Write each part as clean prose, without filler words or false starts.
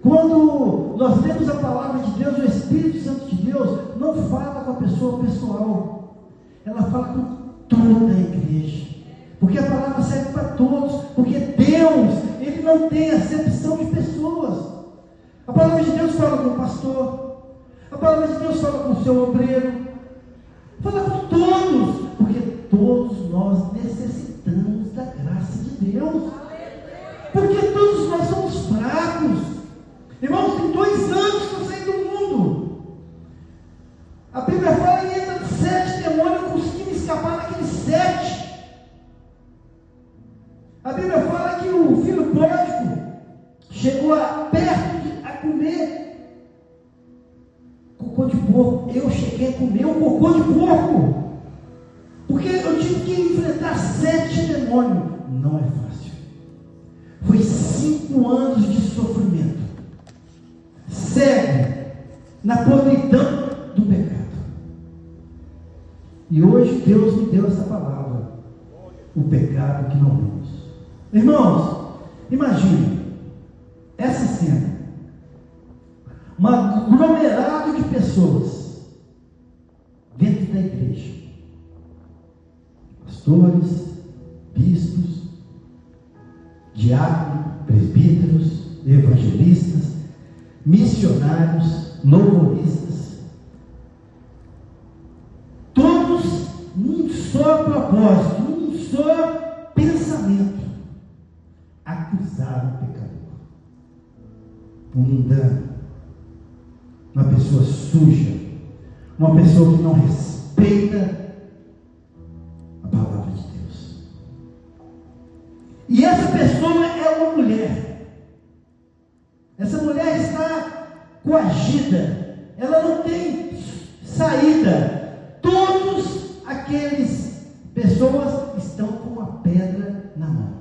Quando nós temos a palavra de Deus, o Espírito Santo de Deus não fala com a pessoa pessoal, ela fala com toda a igreja, porque a palavra serve para todos, porque Deus, Ele não tem acepção de pessoas. A palavra de Deus fala com o pastor, a palavra de Deus fala com o seu obreiro, fala com todos, porque todos nós necessitamos da graça de Deus, porque todos nós somos fracos. Irmãos, tem 2 anos que eu saí do mundo. A Bíblia fala que entra 7 demônios conseguindo escapar daqueles 7. A Bíblia fala que o filho pródigo chegou perto de comer cocô de porco. Eu cheguei a comer o cocô de porco, porque eu tive que enfrentar 7 demônios. Não é fácil. Foi 5 anos de sofrimento, cego, na podridão do pecado. E hoje Deus me deu essa palavra: o pecado que não vemos. Irmãos, imagine essa cena: um aglomerado de pessoas dentro da igreja, pastores, bispos, diáconos, presbíteros, evangelistas, missionários, louvoristas, todos num só propósito, num só pensamento: acusar o pecador, o mundano, uma pessoa suja, uma pessoa que não respeita a palavra de Deus. E essa pessoa é uma mulher. Essa mulher está coagida, ela não tem saída. Todos aqueles pessoas estão com uma pedra na mão,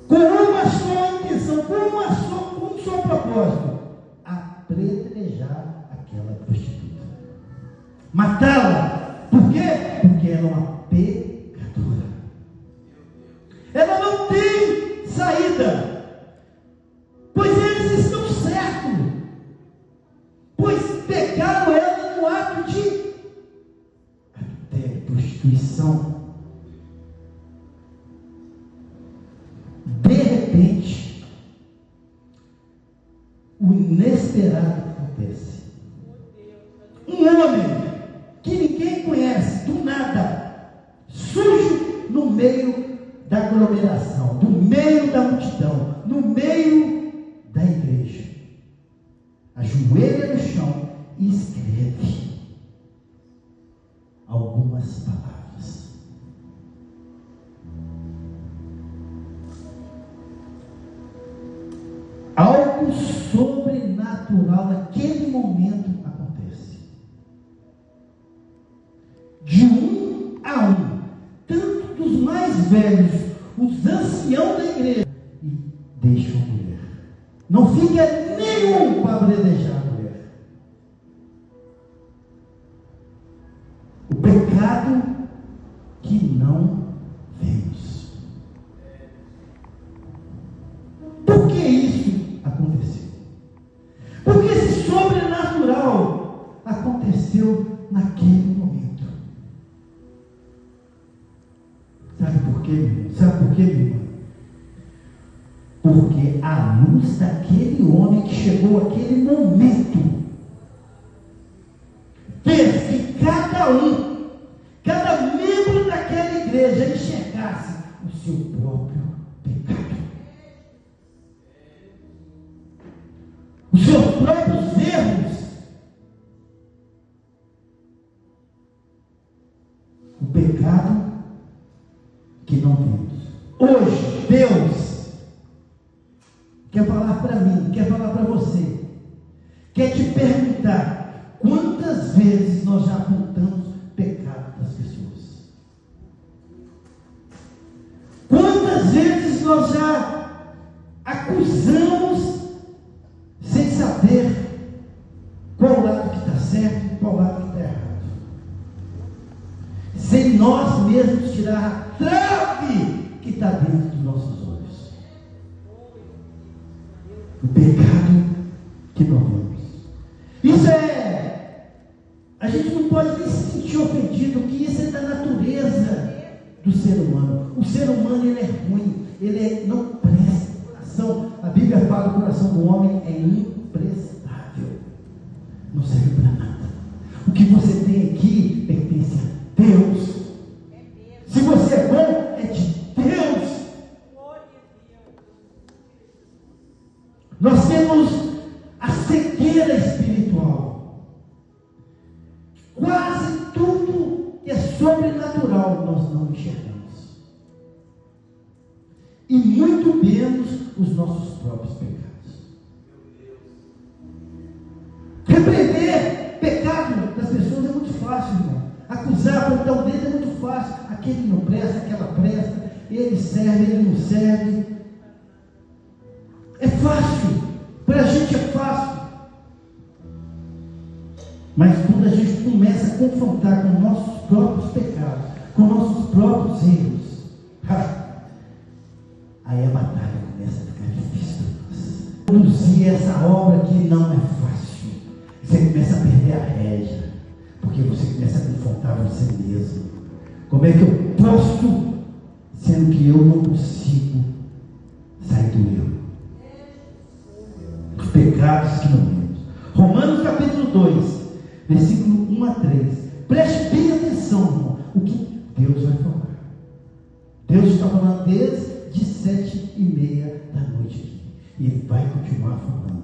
com uma só intenção, com um só propósito: apedrejar aquela prostituta, matá-la. Por quê? Porque ela é uma pecadora, ela não tem saída, pois eles estão certos, pois pegaram ela no ato de adultério, prostituição. De repente, o inesperado acontece. Um homem que ninguém conhece, do nada, sujo no meio da aglomeração, no meio da multidão, no meio da igreja, ajoelha no chão e escreve algumas palavras. Algo sobrenatural naquele momento acontece. De um a um, tanto dos mais velhos, os anciãos da igreja, e deixam a mulher. Não fica nenhum para apedrejar a mulher. O pecado que não vemos. Por que isso aconteceu? Porque esse sobrenatural aconteceu naquele momento. Sabe por quê, meu irmão? Sabe por quê, meu irmão? Porque a luz daquele homem que chegou àquele momento fez que cada membro daquela igreja enxergasse o seu próprio pecado, os seus próprios erros. O pecado que não vemos. Hoje, Deus quer falar para mim, quer falar para você, quer te perguntar: quantas vezes nós já apontamos pecado das pessoas? Quantas vezes nós já acusamos sem saber qual lado que está certo e qual lado que está errado, sem nós mesmos tirar a trave que está dentro dos nossos olhos? O pecado que não vemos. Isso a gente não pode nem se sentir ofendido, que isso é da natureza do ser humano. O ser humano, ele é ruim, não presta. A Bíblia fala que o coração do homem é imprestável, não serve para nada. O que você tem aqui pertence a Deus. Se você é bom, é de Deus. Nós temos a cegueira espiritual. Quase tudo que é sobrenatural nós não enxergamos. E muito menos os nossos próprios pecados. Repreender pecado das pessoas é muito fácil, irmão. Acusar, apontar o dedo é muito fácil. Aquele não presta, aquela presta, ele serve, ele não serve. É fácil, para a gente é fácil. Mas quando a gente começa a confrontar com nossos próprios pecados, com nossos próprios erros, aí a batalha começa a ficar difícil para nós. Conduzir essa obra que não é fácil. Você começa a perder a rédea, porque você começa a confrontar você mesmo. Como é que eu posso, sendo que eu não consigo sair do erro? Os pecados que não vemos. Romanos capítulo 2, versículo 1 a 3. Preste bem atenção, irmão, o que Deus vai falar. Deus está falando desde 7:30 da noite aqui. E Ele vai continuar falando.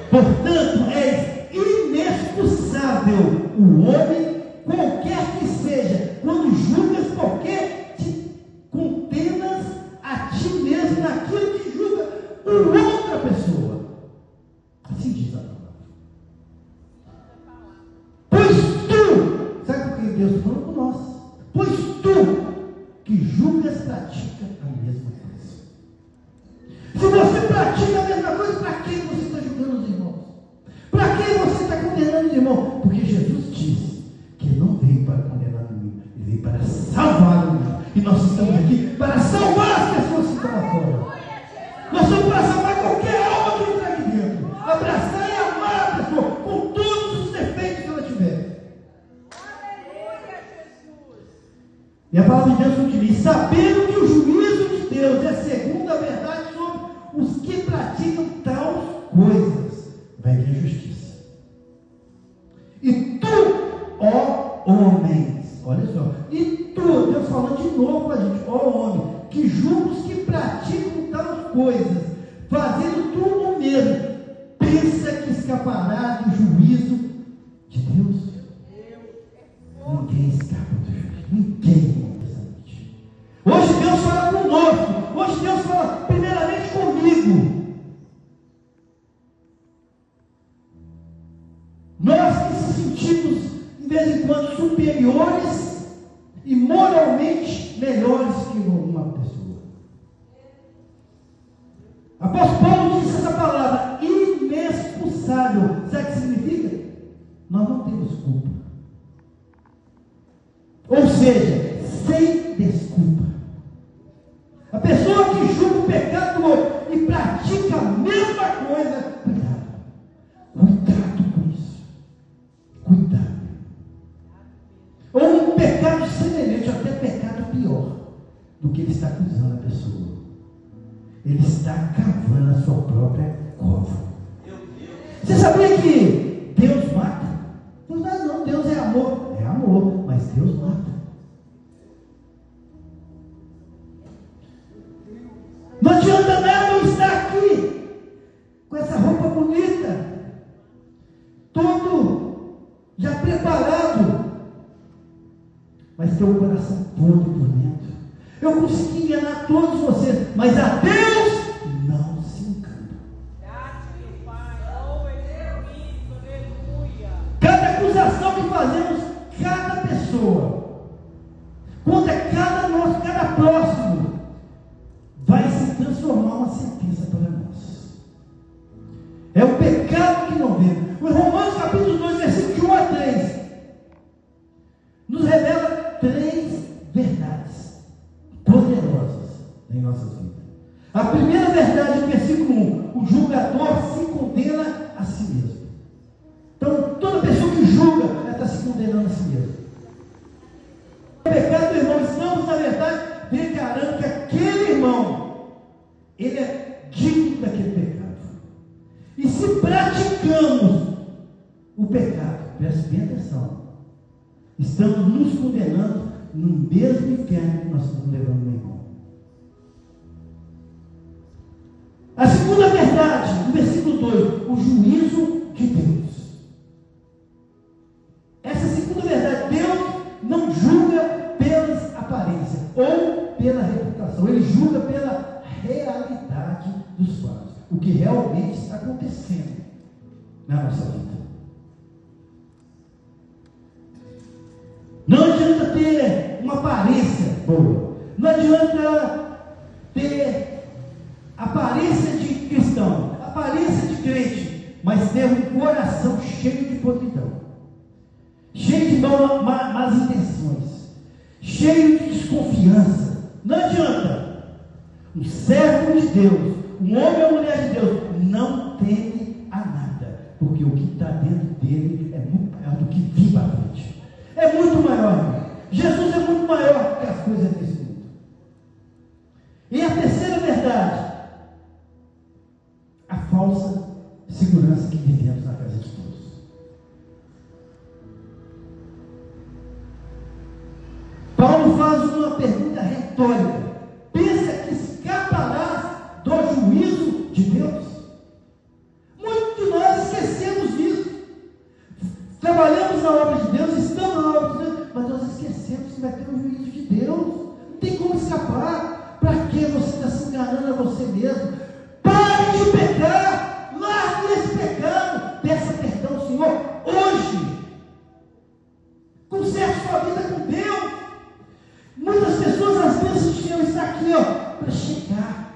Portanto, é inexcusável o homem, qualquer que seja, quando julgas qualquer, te condenas a ti mesmo naquilo que julga outra pessoa. Assim diz a palavra. Pois tu, sabe por que Deus está falando com nós? Pois tu, que julgas, pratica a mesma coisa. Se você pratica a mesma coisa, para quem você está julgando os irmãos? Para quem você está condenando os irmãos? Porque Jesus disse que Ele não veio para condenar o mundo, Ele veio para salvar o mundo. E nós estamos aqui para salvar as pessoas que estão lá fora. Nós estamos para salvar qualquer alma que está aqui dentro. Abraçar e amar a pessoa com todos os defeitos que ela tiver. E a palavra de Deus continua: sabendo que o juízo de Deus é segundo a verdade sobre os que praticam tais coisas, vai vir justiça. E tu, ó homens, olha só, e tu, Deus falando de novo para a gente, ó homem, que julga os que praticam tais coisas, fazendo tu o mesmo, pensa que escapará do juízo de Deus? Ninguém escapa do juízo, ninguém. Hoje Deus fala conosco, hoje Deus fala primeiramente comigo. Nós que se sentimos de vez em quando superiores e moralmente melhores que uma pessoa. Apóstolo Paulo disse essa palavra, inexcusável. Sabe o que significa? Nós não temos culpa. Ou seja, sem desculpa. A pessoa que julga o pecado do outro e pratica a mesma coisa, cuidado. Cuidado com isso. Cuidado. Ou um pecado semelhante, até pecado pior do que ele está acusando a pessoa. Ele está cavando a sua própria cova. Você sabia que Deus mata? Não, Deus é amor. É amor, mas Deus mata. Não adianta nada eu estar aqui com essa roupa bonita, todo já preparado, mas ter o coração podre por dentro. Eu consegui enganar todos vocês, mas a Deus não se engana. Cada acusação que fazemos, cada pessoa, contra cada próximo, vai se transformar uma sentença para nós. É o pecado que não vê. O Romanos capítulo 2, versículo 1 a 3 nos revela 3 verdades poderosas em nossas vidas. A primeira verdade, versículo 1: o julgador se condena a si mesmo. Então, toda pessoa que julga, ela está se condenando a si mesma. O pecado do irmão, estamos, na verdade, declarando que aquele irmão, ele é digno daquele pecado. E se praticamos o pecado, preste bem atenção, estamos nos condenando no mesmo inferno que nós estamos levando no irmão. A segunda verdade, no versículo 2, o juízo de Deus. Essa segunda verdade, Deus não julga pelas aparências ou pela reputação, Ele julga pela realidade dos fatos, o que realmente está acontecendo na nossa vida. Não adianta ter uma aparência boa, não adianta ter aparência de cristão, aparência de crente, mas ter um coração cheio de podridão, cheio de más intenções, cheio de desconfiança. Não adianta. Um servo de Deus, um homem ou mulher de Deus, não teme a nada, porque o que está dentro dele é muito maior do que vir para frente. É muito maior, irmão. Jesus é muito maior que as coisas desse mundo. E a terceira verdade, a falsa segurança que vivemos na casa de Deus. Paulo faz uma pergunta retórica: pensa que escaparás do juízo de Deus? Muitos de nós esquecemos disso. Trabalhamos na obra de Deus, estamos na obra de Deus, mas nós esquecemos que vai ter o juízo de Deus. Não tem como escapar. Para que você está se enganando a você mesmo? Pare de pecar, largue esse pecado, peça perdão ao Senhor hoje. Conserte sua vida com Deus. Muitas pessoas às vezes Deus está aqui, para chegar.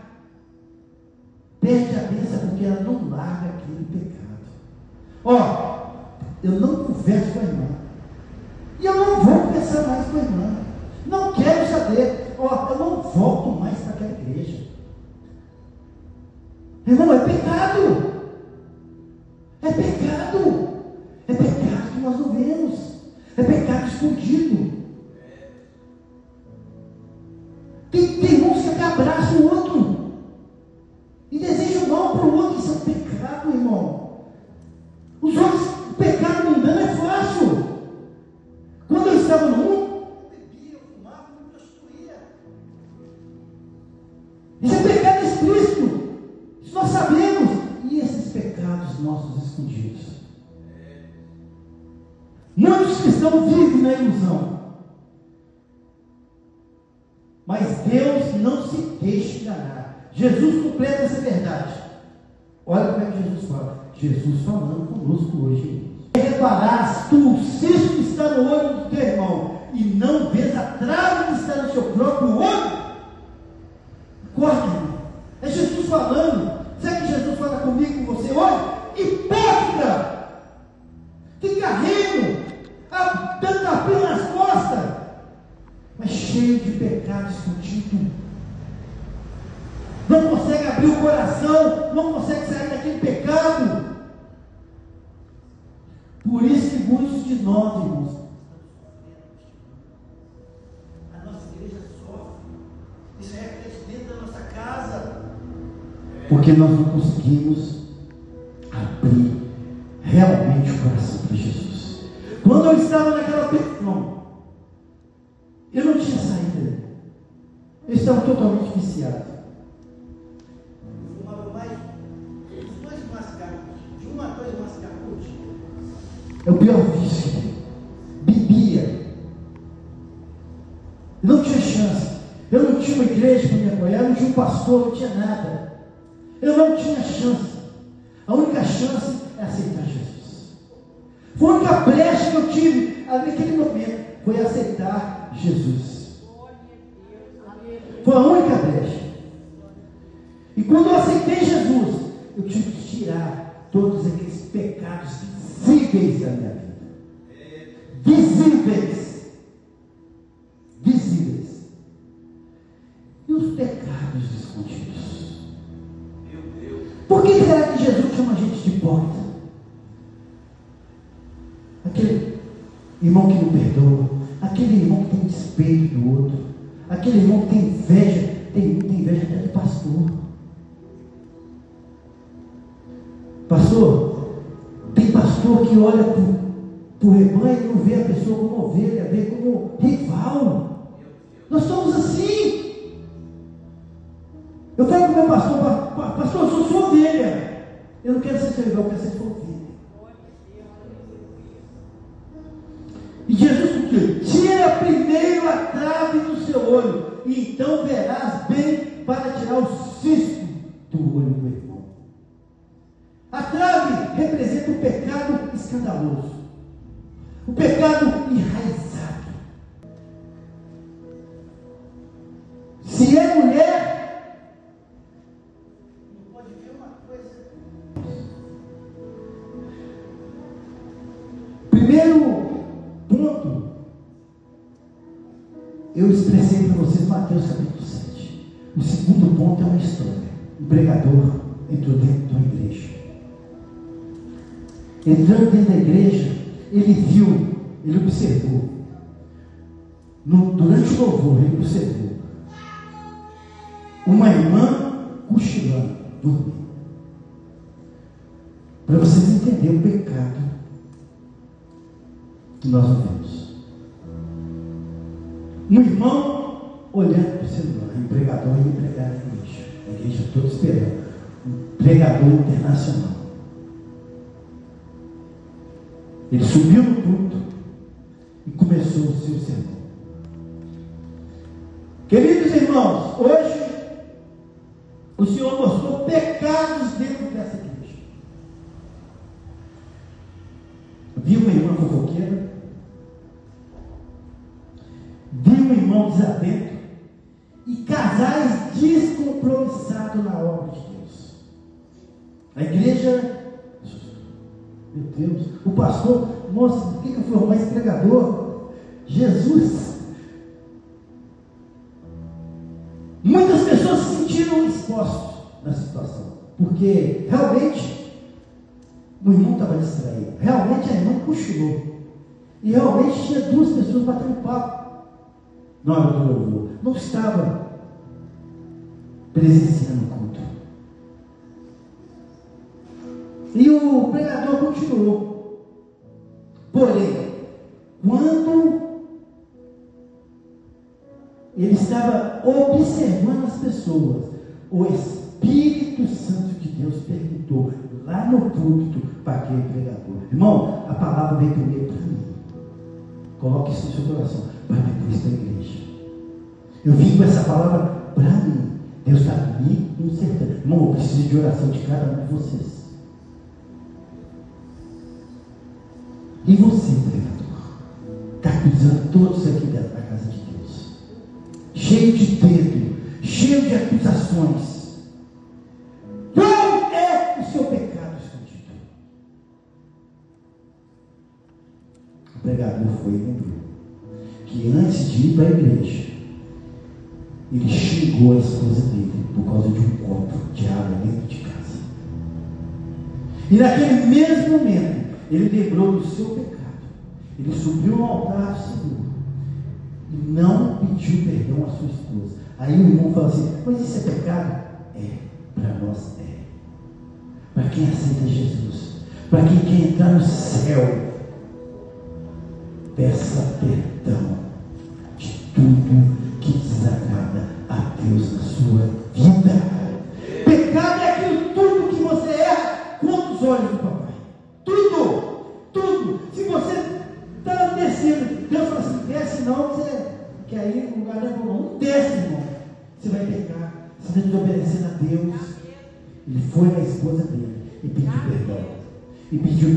Perde a bênção porque ela não larga aquele pecado. Eu não converso com a irmã. E eu não vou conversar mais com a irmã. Não quero saber. Eu não volto mais para aquela igreja. Irmão, é pecado. É pecado. É pecado que nós não vemos. É pecado escondido. Tem irmãos que até abraçam o outro e desejam mal para o outro. Isso é um pecado, irmão. Os outros, o pecado mundano é fácil. Quando eu estava no mundo, eu bebia, eu fumava, eu me prostituía. Isso é pecado explícito. Isso nós sabemos. E esses pecados nossos escondidos? Muitos cristãos vivem na ilusão. Mas Deus não se deixa enganar. Jesus completa essa verdade. Olha como é que Jesus fala. Jesus falando conosco hoje. Repararás tu o cisco que está no olho do teu irmão e não vês a trave que está no seu próprio olho? Acorda, irmão. É Jesus falando. Sabe que Jesus fala comigo, com você hoje? Hipócrita! Fica rindo, dando tapinha nas costas, mas cheio de pecado escondido. Não consegue abrir o coração, não consegue sair daquele pecado. Por isso que muitos de nós, irmãos, a nossa igreja sofre. Isso é dentro da nossa casa. Porque nós não conseguimos abrir realmente o coração para Jesus. Quando eu estava naquela pensão, eu não tinha saída. Eu estava totalmente viciado. Eu fumava mais dois mascaros, de uma coisa mascada por dia. É o pior vício. Bebia. Não tinha chance. Eu não tinha uma igreja para me apoiar, eu não tinha um pastor, não tinha nada. Eu não tinha chance. A única chance é aceitar Jesus. Foi a única brecha que eu tive naquele momento. Foi aceitar Jesus. Foi a única brecha. E quando eu aceitei Jesus, eu tive que tirar todos aqueles pecados visíveis da minha vida. Visíveis. Visíveis. E os pecados escondidos? Meu Deus. Por que será que Jesus chama a gente de hipócrita? Aquele irmão que não perdoa, aquele irmão que tem despeito do outro, aquele irmão que tem inveja até do pastor. Pastor, tem pastor que olha para o rebanho e não vê a pessoa como ovelha, vê como rival. Nós somos assim. Eu falo para o meu pastor, pastor, eu sou sua ovelha. Eu não quero ser seu igual, eu quero ser sua ovelha. E Jesus diz: tira primeiro a trave do seu olho, e então verás bem para tirar o cisco do olho do irmão. A trave representa o pecado escandaloso, o pecado enraizado. Se é mulher, não pode ver uma coisa. Primeiro ponto, eu expressei para vocês Mateus capítulo 7. O segundo ponto é uma história. Um pregador entrou dentro de uma igreja. Entrando dentro da igreja, ele viu, ele observou. Durante o louvor, ele observou uma irmã cochilando, dormindo. Para vocês entenderem o pecado que nós vivemos. Um irmão olhando para o celular, um pregador e empregado na igreja. A igreja toda esperando. Um pregador internacional. Ele subiu no culto e começou o seu sermão. Queridos irmãos, hoje o Senhor mostrou pecados dentro dessa igreja. Vi uma irmã fofoqueira, vi um irmão desatento e casais descompromissados na obra de Deus. A igreja, meu Deus, o pastor, moça, por que eu fui arrumar esse pregador? Jesus. Muitas pessoas se sentiram expostas na situação, porque realmente o irmão estava distraído, realmente a irmã cochilou, e realmente tinha duas pessoas batendo papo na hora do louvor, não estava presenciando o culto. E o pregador continuou. Porém, quando ele estava observando as pessoas, o Espírito Santo de Deus perguntou lá no púlpito para aquele pregador: irmão, a palavra veio primeiro para mim. Coloque isso no seu coração, para depois para a igreja. Eu vim com essa palavra para mim. Deus está comigo no sertão. Irmão, eu preciso de oração de cada um de vocês. E você, pregador, está acusando todos aqui da casa de Deus, cheio de dedo, cheio de acusações. Qual é o seu pecado escondido? O pregador foi e lembrou que antes de ir para a igreja, ele xingou a esposa dele por causa de um copo de água dentro de casa. E naquele mesmo momento, ele lembrou do seu pecado. Ele subiu ao altar do Senhor e não pediu perdão à sua esposa. Aí o irmão falou assim: mas isso é pecado? É, para nós é. Para quem aceita Jesus, para quem quer entrar no céu, peça perdão de tudo que desagrada a Deus na sua vida. Pecado é aquilo tudo que você erra contra os olhos do papai. Tudo. Se você está descendo, Deus fala assim: desce não, você quer ir no lugar da irmão. Não desce, irmão. Você vai pecar, você está desobedecendo a Deus. Ele foi na esposa dele e pediu perdão. E pediu